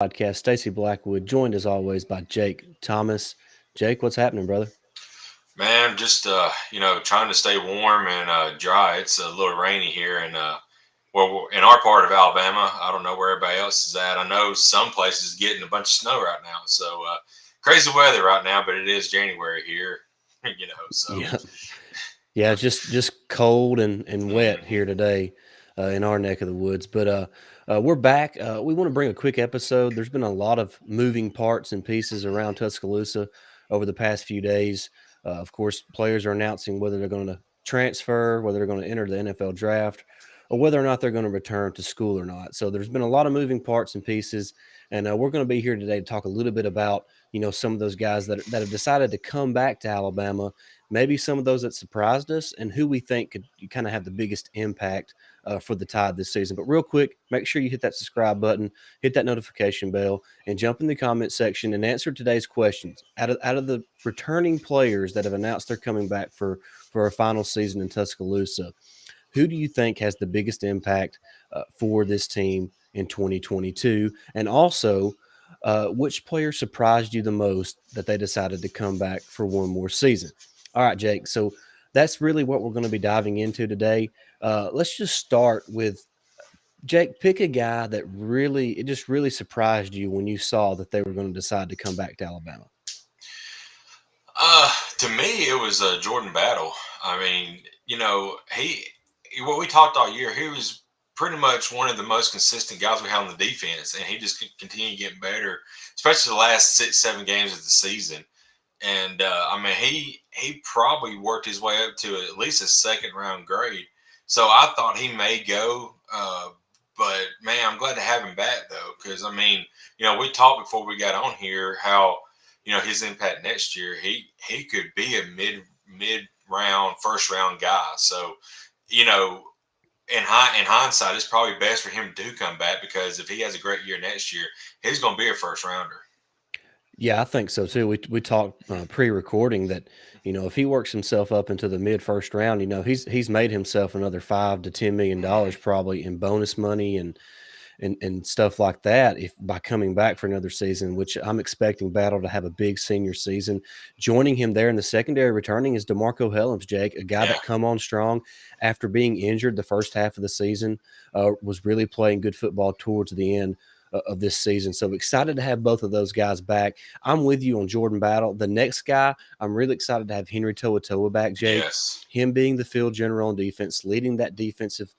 podcast. Stacey Blackwood, joined as always by Jake Thomas. Jake, what's happening, brother? Man, just trying to stay warm and dry. It's a little rainy here, and in our part of Alabama. I don't know where everybody else is at. I know some places getting a bunch of snow right now. So crazy weather right now, but it is January here. So Yeah, yeah, just cold and wet mhm. here today in our neck of the woods. But we're back. We want to bring a quick episode. There's been a lot of moving parts and pieces around Tuscaloosa over the past few days. Of course, players are announcing whether they're going to transfer, whether they're going to enter the NFL draft, or whether or not they're going to return to school or not. So there's been a lot of moving parts and pieces, and we're going to be here today to talk a little bit about some of those guys that have decided to come back to Alabama, maybe some of those that surprised us, and who we think could kind of have the biggest impact for the Tide this season. But real quick, make sure you hit that subscribe button, hit that notification bell, and jump in the comment section and answer today's questions. Out of the returning players that have announced they're coming back for a final season in Tuscaloosa, who do you think has the biggest impact for this team in 2022? And also, which player surprised you the most that they decided to come back for one more season? All right, Jake. So that's really what we're going to be diving into today. Let's just start with Jake. Pick a guy that it just really surprised you when you saw that they were going to decide to come back to Alabama. To me, it was Jordan Battle. I mean, what we talked all year, he was pretty much one of the most consistent guys we had on the defense, and he just continued getting better, especially the last 6, 7 games of the season. And I mean, he probably worked his way up to at least a second round grade. So I thought he may go, but man, I'm glad to have him back though, because I mean, we talked before we got on here how his impact next year. He could be a mid round, first round guy. So you know, in hindsight, it's probably best for him to come back because if he has a great year next year, he's going to be a first rounder. Yeah, I think so too. We talked pre-recording that if he works himself up into the mid first round, he's made himself another $5 to $10 million Mhm. probably in bonus money and stuff like that if by coming back for another season, which I'm expecting Battle to have a big senior season. Joining him there in the secondary returning is DeMarco Hellams, Jake, a guy Yeah. that come on strong after being injured the first half of the season, was really playing good football towards the end of this season. So excited to have both of those guys back. I'm with you on Jordan Battle. The next guy, I'm really excited to have Henry To'oTo'o back, Jake. Yes. Him being the field general on defense, leading that defensive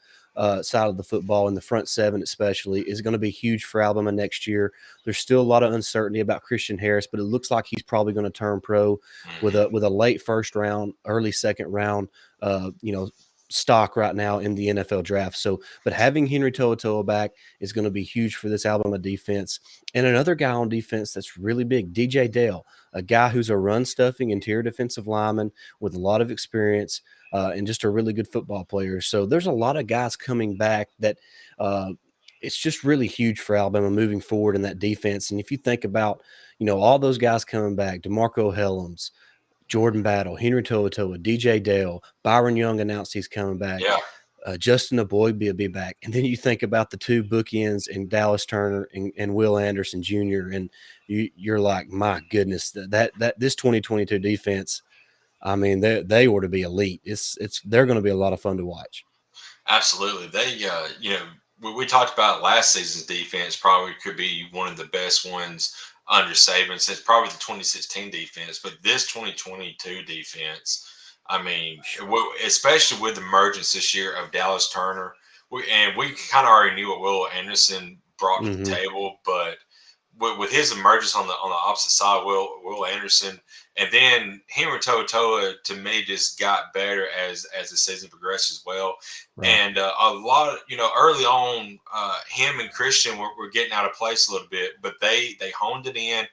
side of the football in the front seven, especially, is going to be huge for Alabama next year. There's still a lot of uncertainty about Christian Harris, but it looks like he's probably going to turn pro Hmm. with a late first round, early second round, uh, you know, stock right now in the NFL draft. So, but having Henry To'oTo'o back is going to be huge for this Alabama defense. And another guy on defense that's really big, DJ Dale, a guy who's a run stuffing interior defensive lineman with a lot of experience and just a really good football player. So there's a lot of guys coming back that uh, it's just really huge for Alabama moving forward in that defense. And if you think about, all those guys coming back, DeMarco Hellams, Jordan Battle, Henry To'oTo'o, DJ Dale, Byron Young announced he's coming back. Yeah. Justin Aboy will be back. And then you think about the two bookends in Dallas Turner and Will Anderson Jr. And you're like, my goodness, that this 2022 defense, I mean, they ought to be elite. They're going to be a lot of fun to watch. Absolutely. We talked about last season's defense probably could be one of the best ones under Saban since probably the 2016 defense, but this 2022 defense, I mean, especially with the emergence this year of Dallas Turner, we kind of already knew what Will Anderson brought to the Hmm. table, but with his emergence on the opposite side, Will Anderson, and then Henry To'oTo'o to me just got better as the season progressed as well. Right. And a lot of early on, him and Christian were getting out of place a little bit, but they honed it in,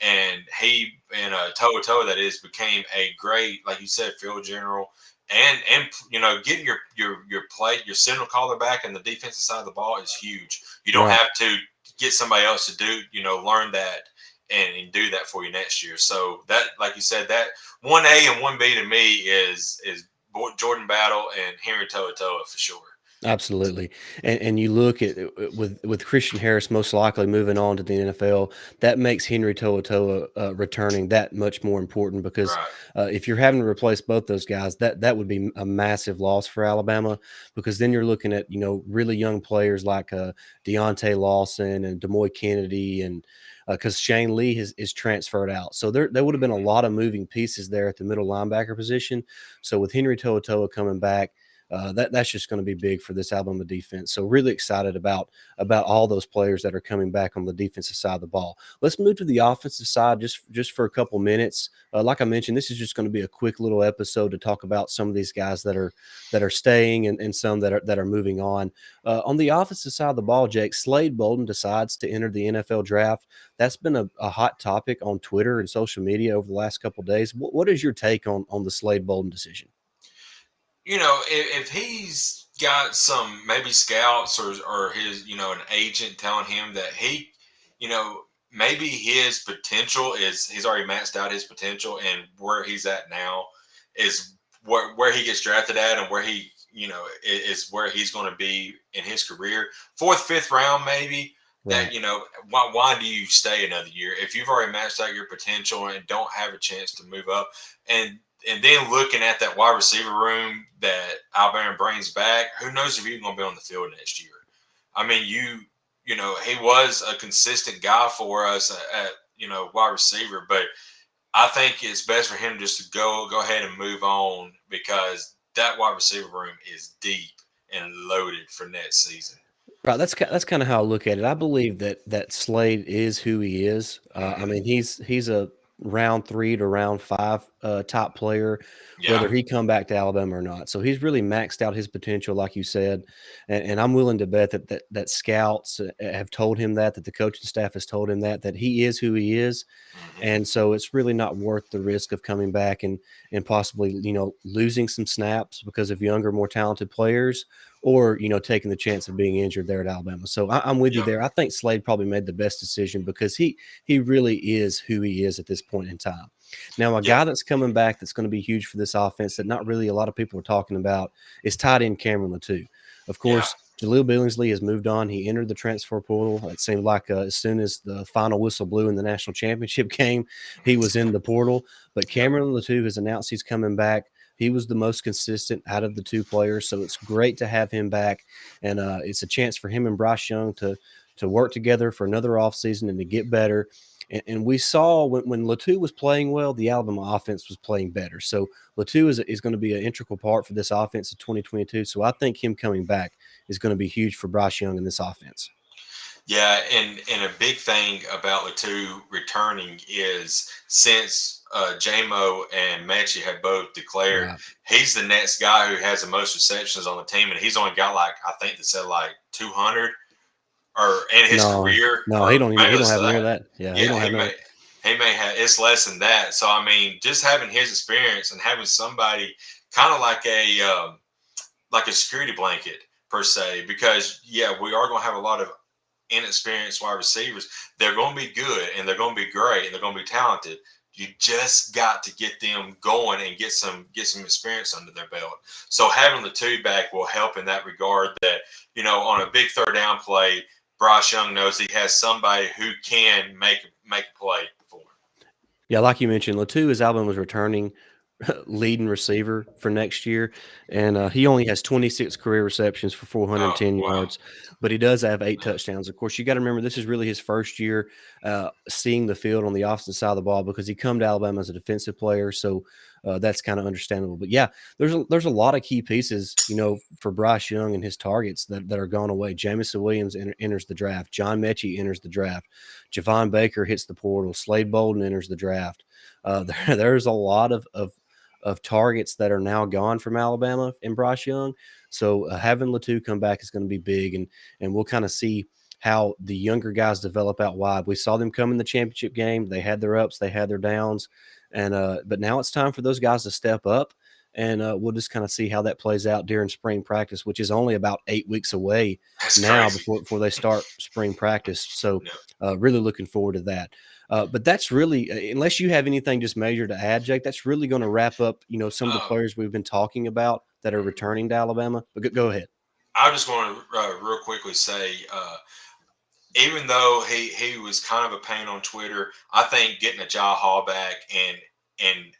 and he and To'oTo'o that is became a great, like you said, field general. And getting your play your signal caller back and the defensive side of the ball is huge. You don't Right. have to get somebody else to do, learn that and do that for you next year. So that, like you said, that 1A and 1B to me is Jordan Battle and Henry To'oTo'o for sure. Absolutely, and you look at with Christian Harris most likely moving on to the NFL, that makes Henry To'oTo'o returning that much more important because Right. if you're having to replace both those guys, that would be a massive loss for Alabama because then you're looking at really young players like Deontay Lawson and Demoy Kennedy and because Shane Lee is transferred out, so there would have been a lot of moving pieces there at the middle linebacker position. So with Henry To'oTo'o coming back that's just going to be big for this Alabama defense. So really excited about all those players that are coming back on the defensive side of the ball. Let's move to the offensive side just for a couple minutes. Like I mentioned, this is just going to be a quick little episode to talk about some of these guys that are staying and some that are moving on the offensive side of the ball, Jake, Slade Bolden decides to enter the NFL draft. That's been a hot topic on Twitter and social media over the last couple of days. What is your take on the Slade Bolden decision? If he's got some maybe scouts or his, an agent telling him that maybe his potential is he's already maxed out his potential and where he's at now is where he gets drafted at and where he, is where he's going to be in his career. Fourth, fifth round, maybe. Right. That why do you stay another year if you've already maxed out your potential and don't have a chance to move up? And then looking at that wide receiver room that Alabama brings back, who knows if he's going to be on the field next year? I mean, he was a consistent guy for us at wide receiver, but I think it's best for him just to go ahead and move on because that wide receiver room is deep and loaded for next season. Right, that's kind of how I look at it. I believe that Slade is who he is. I Hmm. mean, he's a round 3 to round 5 top player, Yeah, whether he come back to Alabama or not. So he's really maxed out his potential, like you said, and I'm willing to bet that scouts have told him that the coaching staff has told him that he is who he is. hmm, And so it's really not worth the risk of coming back and possibly, losing some snaps because of younger, more talented players, or taking the chance of being injured there at Alabama. So I'm with you yep, there. I think Slade probably made the best decision because he really is who he is at this point in time. Now, a yep, guy that's coming back that's going to be huge for this offense that not really a lot of people are talking about is tight end Cameron Latou. Of yeah, course, Jaleel Billingsley has moved on. He entered the transfer portal. It seemed like as soon as the final whistle blew in the national championship game, he was in the portal. But yep, Cameron Latou has announced he's coming back. He was the most consistent out of the two players, so it's great to have him back, and it's a chance for him and Bryce Young to work together for another offseason and to get better. And we saw when Latou was playing well, the Alabama offense was playing better. So Latou is going to be an integral part for this offense in 2022. So I think him coming back is going to be huge for Bryce Young in this offense. yeah. And a big thing about Latu returning is since JMO and Mechie have both declared, Right. he's the next guy who has the most receptions on the team, and he's only got like I think they said like 200 or in his No, career no, or he maybe don't less have than near that. that. Yeah, he Yeah, don't have no. he may have it's less than that. So I mean, just having his experience and having somebody kind of like a security blanket per se, because yeah, we are going to have a lot of inexperienced wide receivers. They're going to be good and they're going to be great and they're going to be talented. You just got to get them going and get some experience under their belt. So having the two back will help in that regard. That on a big third down play, Bryce Young knows he has somebody who can make a play for him. Yeah, like you mentioned, Latou is Alabama's returning leading receiver for next year, and he only has 26 career receptions for Oh 410 wow, yards, but he does have 8 yeah, touchdowns. Of course, you got to remember this is really his first year seeing the field on the offensive side of the ball because he come to Alabama as a defensive player, so that's kind of understandable. But yeah, there's a lot of key pieces, for Bryce Young and his targets that are gone away. Jamison Williams enters the draft. John Mechie enters the draft. Javon Baker hits the portal. Slade Bolden enters the draft. There's a lot of targets that are now gone from Alabama and Bryce Young. So having Latou come back is going to be big, and we'll kind of see how the younger guys develop out wide. We saw them come in the championship game. They had their ups, they had their downs, and but now it's time for those guys to step up. And we'll just kind of see how that plays out during spring practice, which is only about 8 weeks away that's now crazy. before they start spring practice. So No. really looking forward to that. But that's really, unless you have anything just major to add, Jake, that's really going to wrap up, some of the Uh, players we've been talking about that are returning to Alabama. But go ahead. I just want to real quickly say, even though he was kind of a pain on Twitter, I think getting a Jai Hall back and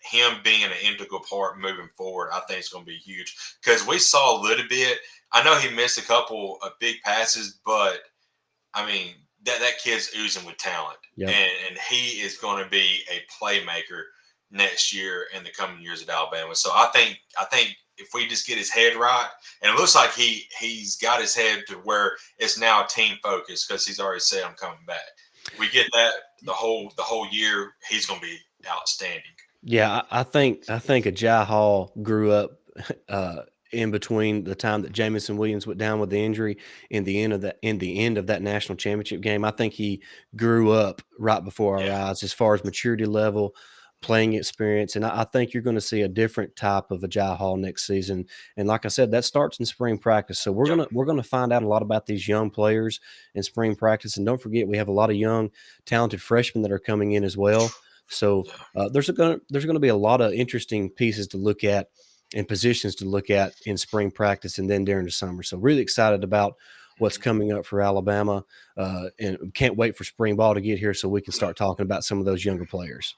him being an integral part moving forward, I think it's going to be huge because we saw a little bit. I know he missed a couple of big passes, but I mean that kid's oozing with talent, Yep. and he is going to be a playmaker next year and the coming years at Alabama. So I think if we just get his head right, and it looks like he's got his head to where it's now a team focus because he's already said I'm coming back. We get that the whole year, he's going to be outstanding. Yeah, I think a Jai Hall grew up in between the time that Jamison Williams went down with the injury and the end of that national championship game. I think he grew up right before our Yeah, eyes as far as maturity level, playing experience, and I think you're going to see a different type of a Jai Hall next season. And like I said, that starts in spring practice. So we're yep, gonna we're gonna find out a lot about these young players in spring practice. And don't forget, we have a lot of young, talented freshmen that are coming in as well. So yeah. there's gonna be a lot of interesting pieces to look at and positions to look at in spring practice and then during the summer. So really excited about what's Mhm. coming up for Alabama, and can't wait for spring ball to get here so we can start talking about some of those younger players.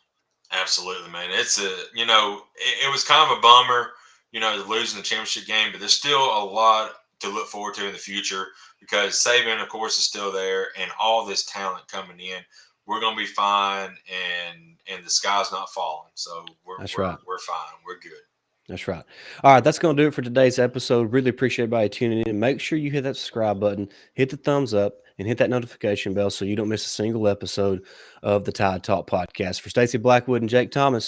Absolutely, man. It's it was kind of a bummer, losing the championship game, but there's still a lot to look forward to in the future because Saban, of course, is still there, and all this talent coming in. We're gonna be fine, and the sky's not falling, so we're That's we're right. we're fine. We're good. That's right. All right, that's going to do it for today's episode. Really appreciate everybody tuning in. Make sure you hit that subscribe button, hit the thumbs up, and hit that notification bell so you don't miss a single episode of the Tide Talk podcast. For Stacey Blackwood and Jake Thomas,